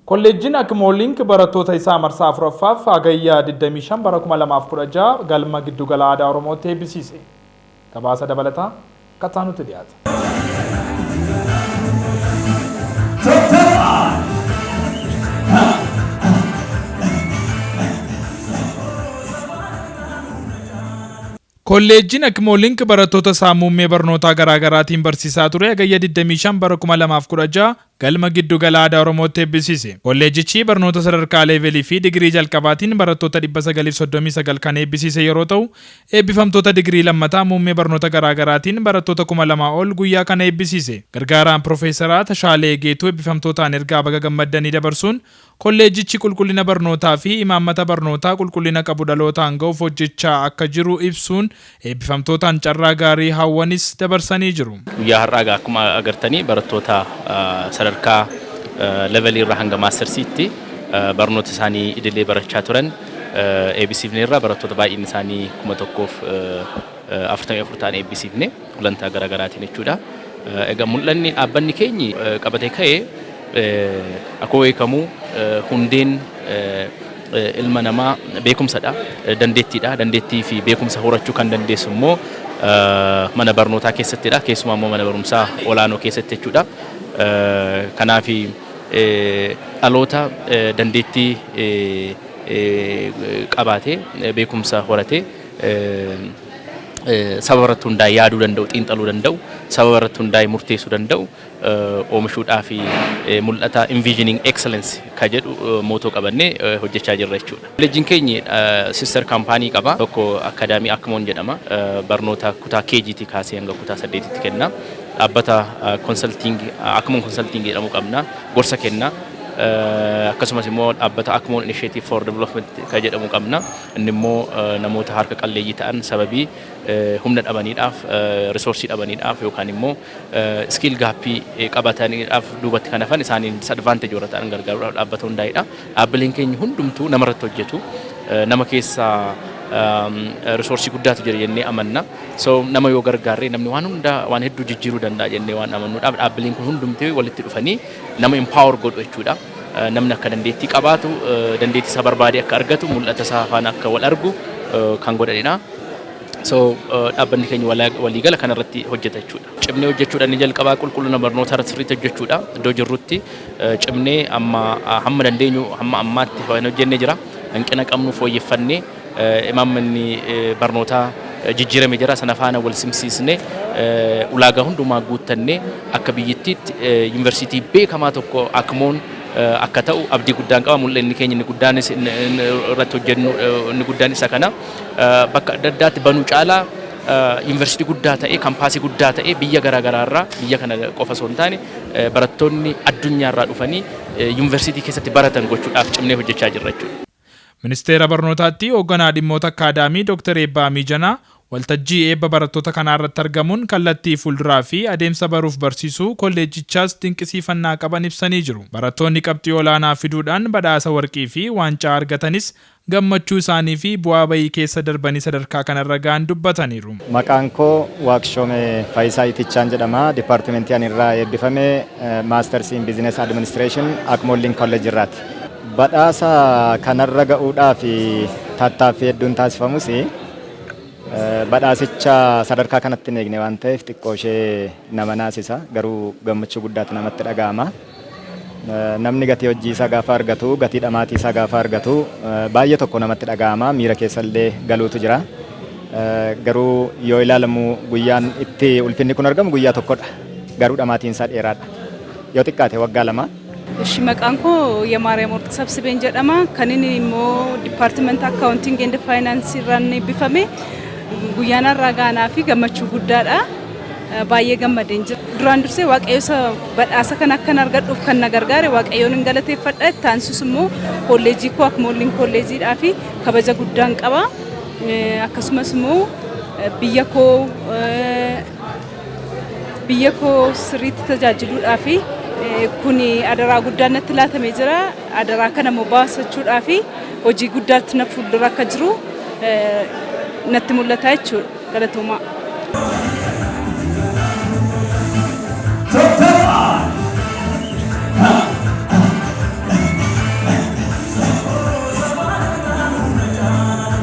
Kolleejjiin Akmoolink barattoota isaa marsaa afuraffaaf hagayyaa 25 bara 2016 galma giddugala aadaa Oromootti eebbisiise. Gabaasa dabalataa kattaanutti dhiyaata. Kolleejjiin Akmoolink barattoota isaa muummee barnootaa garaagaraatiin barsiisaa ture hagayya 25 bara 2016 galma giddugala aadaa Oromootti eebbisiise. Kolleejjichi barnoota sadarkaa leevelii fi digirii jalqabaatiin barattoota 939 kan eebbisiise yeroo ta'u, eebbifamtoota digirii lammataa muummee barnoota garaagaraatiin barattoota 2000 ol guyyaa kana eebbisiise. Gargaaraan Piroofeesaraa Tashaalee Geetuu eebbifamtootaan ergaa baga gammaddanii dabarsuun kolleejjichi qulqullina barnootaa fi imaammata barnootaa qulqullina qabu dhalootaan ga'uuf hojjechaa akka jiru ibsuun eebbifamtootaan carraa gaarii hawwanis dabarsanii jiru. Guyyaa har'aa akkuma agartanii barattoota sadarkaa levelii irraa hanga maastersiitti barnoota isaanii idilee barachaa turan eebbisiifne irraa barattoota baay'een isaanii 1,044 ta'an eebbisiifne gulantaa garaagaraatiin jechuudha. Egaa mul'anni dhaabbanni keenyi qabatee ka'ee akkuma beekamu hundeen ilma namaa beekumsadha, dandeettiidha. Dandeettii fi beekumsa horachuu kan dandeessu immoo mana barnootaa keessattidha. Keessumaa immoo mana barumsaa olaanoo keessatti jechuudha. Kanaaf dhaloota dandeettii qabaatee beekumsa horatee sababa irratti hundaa'ee yaaduu danda'u, xiinxaluu danda'u, sababa irratti hundaa'ee murteessuu danda'u oomishuudhaa fi mul'ata envisioning excellence kan jedhu mootoo qabannee hojjechaa jirra jechuudha. Kolleejjiin keenya sister kaampaanii qaba. Tokko akaadaamii Akmoon jedhama. Barnoota kutaa KGT kaasee hanga kutaa 8tti kenna. Dhaabbata konsaltiingii Akmoon konsaltiingii jedhamu qabna. Gorsa kenna. Akkasumas immoo dhaabbata Akmoon Initiative for Development kan jedhamu qabna. Inni immoo namoota harka qalleeyyii ta'an sababii humna dhabaniidhaaf, risoorsii dhabaniidhaaf yookaan immoo skill gaappii qabataniidhaaf duubatti kan hafan isaaniin disadvantage warra ta'an gargaaruudhaaf dhaabbata hundaa'edha. Dhaabbileen keenya hundumtuu namarratti hojjetu. Nama keessaa risoorsii guddaatu jira jennee amanna. So nama yoo gargaarree namni waan hunda waan hedduu jijjiiruu danda'a jennee waan amannuudhaaf dhaabbileen kun hundumtuu walitti dhufanii nama empower godhu jechuudha. Namni akka dandeettii qabaatu, dandeettii isaa barbaadee akka argatu, mul'ata isaa faana akka wal argu kan godhanidha. So dhaabbanni keenya waliigala kanarratti hojjeta jechuudha. Cimnee hojjechuudhaan ni jalqabaa qulqullina barnootaa irratti sirriitti hojjechuudha. Iddoo jirrutti cimnee hamma dandeenyu hamma ammaatti hojjennee jira. Hanqina qabnu fooyyeffannee imaammanni barnootaa jijjiirame jira. Sana faana wal simsiisnee ulaagaa hundumaa guuttannee akka biyyattiitti yuunivarsiitii beekamaa tokko Akmoon akka ta'u abdii guddaan qaba. Mul'anni keenya inni guddaan irratti hojjennu inni guddaan isa kana bakka adda addaatti banuu caalaa yuunivarsiitii guddaa ta'ee kaampaasii guddaa ta'ee biyya garaagaraarraa biyya kana qofa osoo hin taane barattoonni addunyaarraa dhufanii yuunivarsiitii keessatti baratan gochuudhaaf cimnee hojjechaa jirra jechuudha. Ministeera barnootaatti hoogganaa dhimmoota akaadaamii Dr. Eebbaa Miijanaa waltajjii eebba barattoota kanaa irratti argamuun kallattii fuulduraa fi adeemsa baruuf barsiisuu kolleejjichaas dinqisiifannaa qaban ibsanii jiru. Barattoonni qabxii olaanaa fiduudhaan badhaasa warqii fi waancaa argatanis gammachuu isaanii fi bu'aa bayii keessa darbanii sadarkaa kanarra ga'an dubbataniiru. Maqaan koo Waaqshoomee Faayisaa Itichaan jedhama. Dipaartimentii ani irraa eebbifame Maasters in Business Administration Akmoolink Kolleejjii irraati. Badhaasa kanarra ga'uudhaaf tattaaffii hedduun taasifamus badhaasicha sadarkaa kanatti hin eegne waan ta'eef xiqqoo ishee nama naasisa. Garuu gammachuu guddaatu namatti dhaga'ama. Namni gatii hojii isaa gaafa argatu, gatii dhamaatii isaa gaafa argatu baay'ee tokko namatti dhaga'ama. Miira keessallee galuutu jira. Garuu yoo ilaalamu guyyaan itti ulfinni kun argamu guyyaa tokkodha. Garuu dhamaatiin isaa dheeraadha. Yoo xiqqaate waggaa 2. Eshi maqaan koo Yamaariyaam Warqii Sabsibeen jedhama. Kan inni immoo Dipaartimenta Accounting and Finance irraan eebbifame. Guyyaan har'aa gaanaa fi gammachuu guddaadha. Baay'ee gammadeen jira. Duraan dursee waaqayyo badhaasa kan akkan argadhuuf kan na gargaare waaqayyoon hin galateeffadha. Itti aansus immoo kolleejjii koo Akmoolink kolleejjiidhaa fi kabaja guddaan qaba. Akkasumas immoo biyya koo sirriitti tajaajiluudhaa fi kun adaraa guddaan natti laatamee jira. Adaraa kana immoo baasachuudhaa fi hojii guddaatti na fuuldura akka jiru natti mul'ata jechuudha. Galatoomaa.